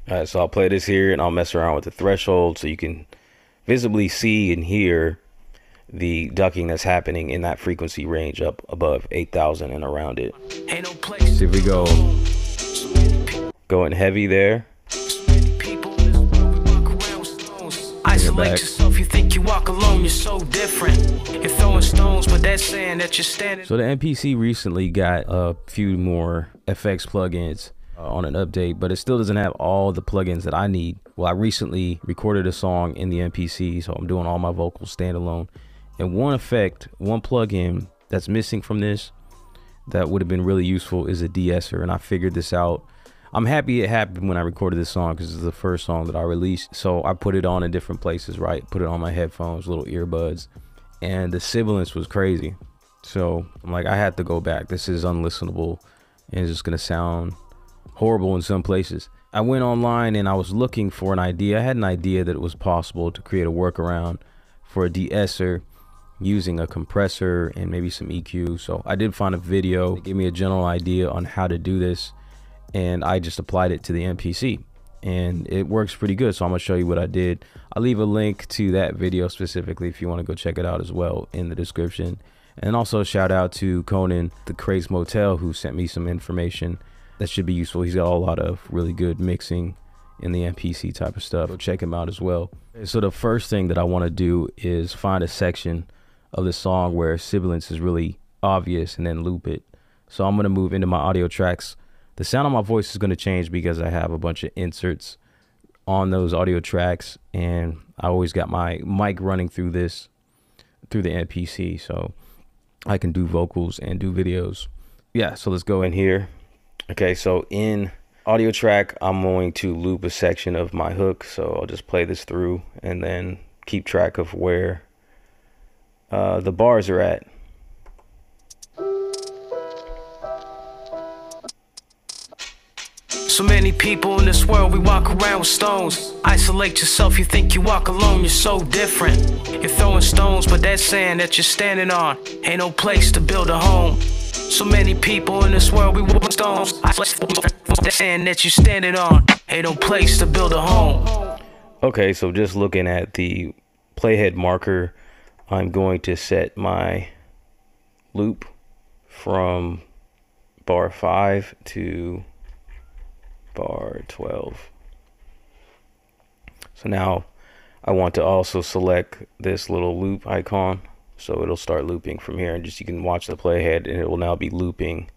All right, so I'll play this here and I'll mess around with the threshold so you can visibly see and hear the ducking that's happening in that frequency range up above 8,000 and around it. See if we go going heavy there. Isolate yourself, you think you walk alone, you're so different. You're throwing stones, but that's saying that you're standing. So the MPC recently got a few more FX plugins on an update, but it still doesn't have all the plugins that I need. Well, I recently recorded a song in the MPC, so I'm doing all my vocals standalone. And one effect, one plugin that's missing from this that would have been really useful is a de-esser, and I figured this out. I'm happy it happened when I recorded this song because it's the first song that I released. So I put it on in different places, right? Put it on my headphones, little earbuds, and the sibilance was crazy. So I'm like, I had to go back. This is unlistenable and it's just gonna sound horrible in some places. I went online and I was looking for an idea. I had an idea that it was possible to create a workaround for a de-esser using a compressor and maybe some EQ. So I did find a video that gave me a general idea on how to do this, and I just applied it to the MPC and it works pretty good. So I'm gonna show you what I did. I'll leave a link to that video specifically if you want to go check it out as well in the description. And also shout out to Conan, the Craze Motel, who sent me some information that should be useful. He's got a lot of really good mixing in the MPC type of stuff. Go check him out as well. So the first thing that I want to do is find a section of the song where sibilance is really obvious and then loop it. So I'm going to move into my audio tracks. The sound of my voice is going to change because I have a bunch of inserts on those audio tracks, and I always got my mic running through the MPC, so I can do vocals and do videos. Yeah, so let's go in here. Okay, so in audio track, I'm going to loop a section of my hook. So I'll just play this through and then keep track of where the bars are at. So many people in this world, we walk around with stones. Isolate yourself, you think you walk alone, you're so different. You're throwing stones, but that's sand that you're standing on. Ain't no place to build a home. So many people in this world, we walk stones. That's sand that you're standing on. Ain't no place to build a home. Okay, so just looking at the playhead marker, I'm going to set my loop from bar 5 to bar 12. So now I want to also select this little loop icon, so it'll start looping from here, and just you can watch the playhead and it will now be looping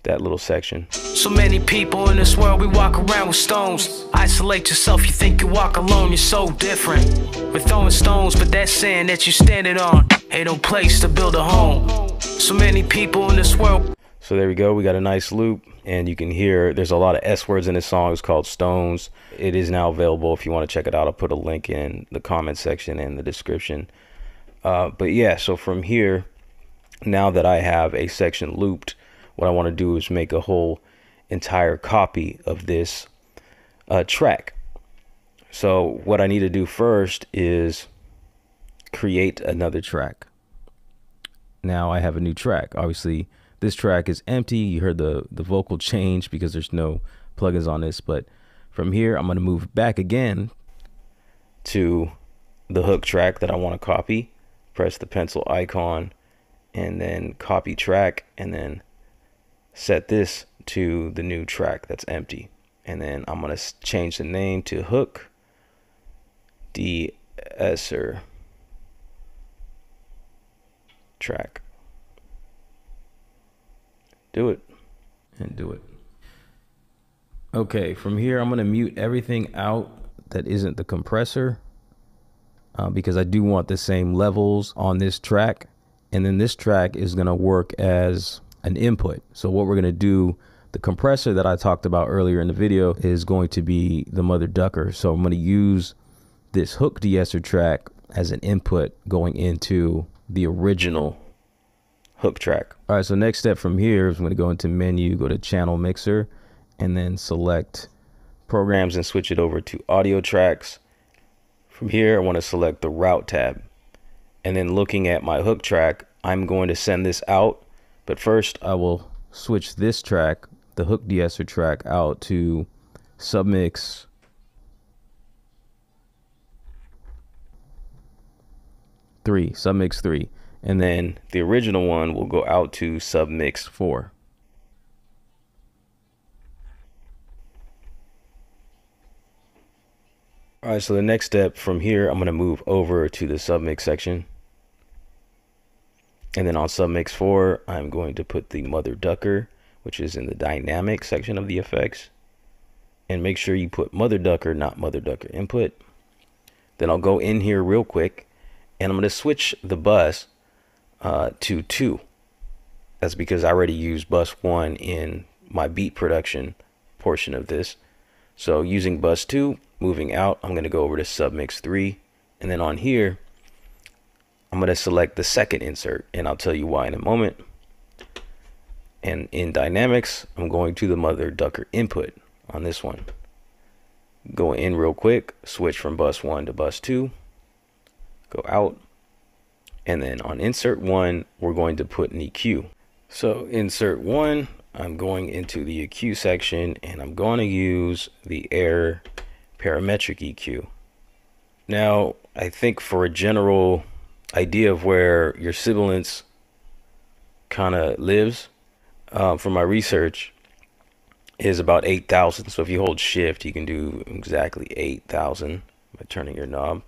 that little section. So many people in this world, we walk around with stones. Isolate yourself, you think you walk alone, you're so different. We're throwing stones, but that's sand that you're standing on. Ain't no place to build a home. So many people in this world. So there we go, we got a nice loop, and you can hear there's a lot of S words in this song. It's called Stones. It is now available if you want to check it out. I'll put a link in the comment section and the description. But yeah, so from here, now that I have a section looped, what I want to do is make a whole entire copy of this track. So what I need to do first is create another track. Now I have a new track. Obviously, this track is empty. You heard the vocal change because there's no plugins on this. But from here, I'm going to move back again to the hook track that I want to copy. Press the pencil icon and then copy track, and then set this to the new track that's empty. And then I'm going to change the name to hook DE-ESSER track. Do it and do it. Okay, from here I'm going to mute everything out that isn't the compressor, because I do want the same levels on this track, and then this track is going to work as an input. So what we're going to do, the compressor that I talked about earlier in the video is going to be the mother ducker. So I'm going to use this hook de-esser track as an input going into the original hook track. All right, so next step from here is I'm going to go into menu, go to channel mixer, and then select programs and switch it over to audio tracks. From here, I want to select the route tab, and then looking at my hook track, I'm going to send this out. But first I will switch this track, the hook de-esser track, out to submix submix 3, and then the original one will go out to submix 4. All right, so the next step from here, I'm going to move over to the submix section. And then on submix 4, I'm going to put the mother ducker, which is in the dynamic section of the effects. And make sure you put mother ducker, not mother ducker input. Then I'll go in here real quick, and I'm going to switch the bus to 2. That's because I already used bus 1 in my beat production portion of this. So using bus 2, moving out, I'm going to go over to submix 3, and then on here I'm going to select the second insert, and I'll tell you why in a moment. And in dynamics, I'm going to the mother ducker input on this one. Go in real quick, switch from bus 1 to bus 2, go out, and then on insert 1 we're going to put an EQ. So insert 1, I'm going into the EQ section, and I'm going to use the air parametric EQ. Now, I think for a general idea of where your sibilance kind of lives, from my research, is about 8,000. So if you hold shift, you can do exactly 8,000 by turning your knob.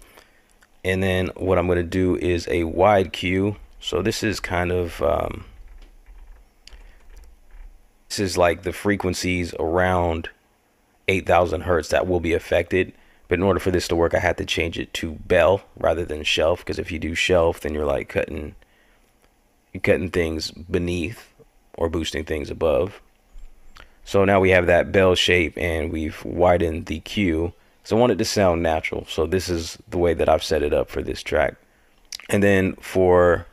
And then what I'm going to do is a wide Q. So this is kind of this is like the frequencies around 8,000 hertz that will be affected. But in order for this to work, I had to change it to bell rather than shelf, because if you do shelf, then you're like cutting things beneath or boosting things above. So now we have that bell shape, and we've widened the Q. So I want it to sound natural. So this is the way that I've set it up for this track. And then for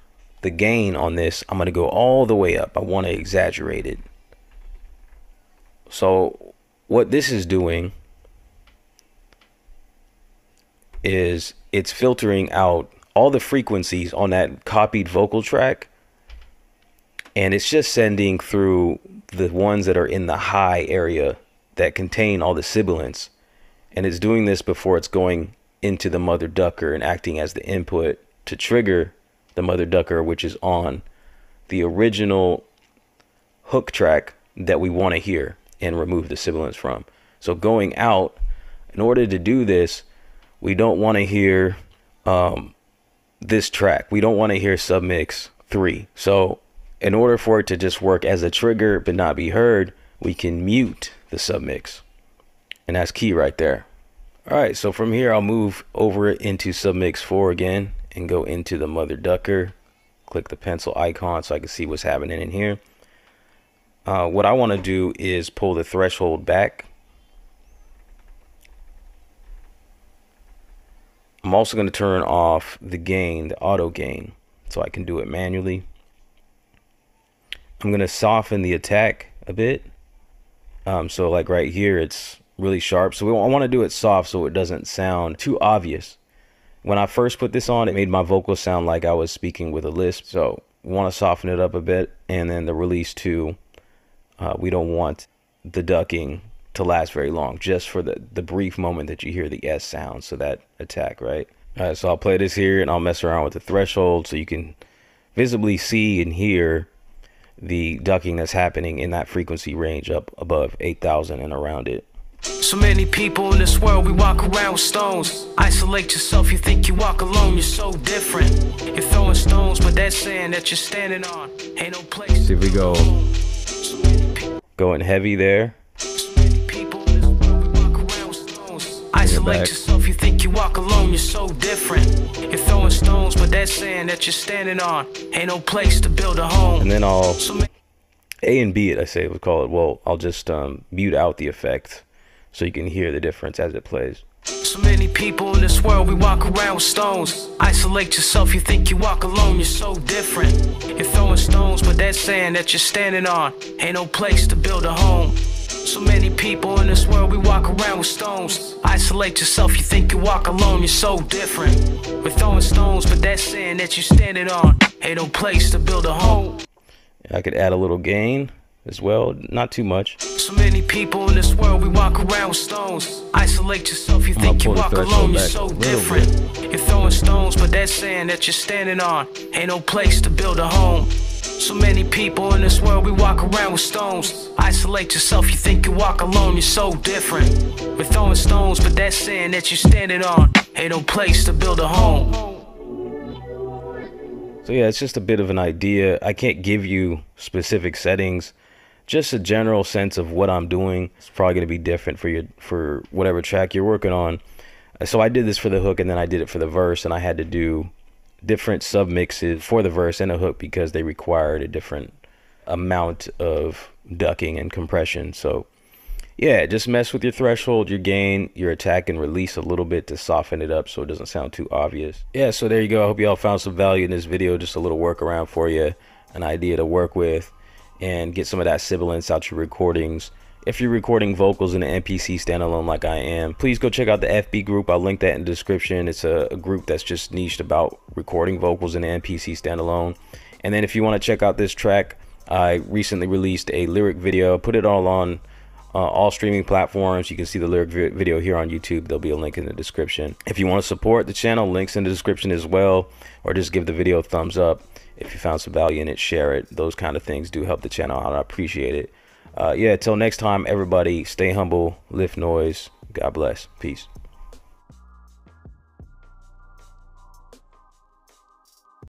the gain on this, I'm going to go all the way up. I want to exaggerate it. So what this is doing is it's filtering out all the frequencies on that copied vocal track, and it's just sending through the ones that are in the high area that contain all the sibilants, and it's doing this before it's going into the mother ducker and acting as the input to trigger the mother ducker, which is on the original hook track that we want to hear and remove the sibilants from. So going out, in order to do this, we don't want to hear this track. We don't want to hear submix 3. So in order for it to just work as a trigger but not be heard, we can mute the submix, and that's key right there. All right, so from here I'll move over into submix 4 again and go into the mother ducker, click the pencil icon so I can see what's happening in here. What I want to do is pull the threshold back. I'm also going to turn off the gain, the auto gain, so I can do it manually. I'm going to soften the attack a bit. So like right here, it's really sharp. So I want to do it soft so it doesn't sound too obvious. When I first put this on, it made my vocals sound like I was speaking with a lisp. So we want to soften it up a bit. And then the release 2, we don't want the ducking to last very long, just for the brief moment that you hear the S sound. So that attack, right? All right, so I'll play this here and I'll mess around with the threshold so you can visibly see and hear the ducking that's happening in that frequency range up above 8,000 and around it. So many people in this world, we walk around with stones. Isolate yourself, you think you walk alone, you're so different. You're throwing stones, but that sand that you're standing on ain't no place. See if we go going heavy there. Isolate yourself, you think you walk alone, you're so different. You're throwing stones, but that sand that you're standing on ain't no place to build a home. And then I'll A and B it, I say, we'll call it. Well, I'll just mute out the effect so you can hear the difference as it plays. So many people in this world, we walk around with stones. Isolate yourself, you think you walk alone, you're so different. You're throwing stones, but that sand that you're standing on ain't no place to build a home. So many people in this world, we walk around with stones. Isolate yourself, you think you walk alone, you're so different. We're throwing stones, but that sand that you're standing on ain't no place to build a home. I could add a little gain as well, not too much. So many people in this world, we walk around with stones. Isolate yourself, you think you walk alone, you're so different. You're throwing stones, but that's sand that you're standing on. Ain't no place to build a home. So many people in this world, we walk around with stones. Isolate yourself, you think you walk alone, you're so different. We're throwing stones, but that's sand that you're standing on. Ain't no place to build a home. So yeah, it's just a bit of an idea. I can't give you specific settings, just a general sense of what I'm doing. It's probably going to be different for whatever track you're working on. So I did this for the hook, and then I did it for the verse, and I had to do different sub mixes for the verse and the hook because they required a different amount of ducking and compression. So yeah, just mess with your threshold, your gain, your attack and release a little bit to soften it up so it doesn't sound too obvious. Yeah, so there you go. I hope y'all found some value in this video. Just a little workaround for you, an idea to work with and get some of that sibilance out your recordings. If you're recording vocals in an MPC standalone like I am, please go check out the FB group. I'll link that in the description. It's a group that's just niched about recording vocals in the MPC standalone. And then if you want to check out this track, I recently released a lyric video. Put it all on all streaming platforms. You can see the lyric video here on YouTube. There'll be a link in the description. If you want to support the channel, links in the description as well, or just give the video a thumbs up. If you found some value in it, share it. Those kind of things do help the channel out. I appreciate it. Yeah, till next time, everybody, stay humble, lift noise. God bless. Peace.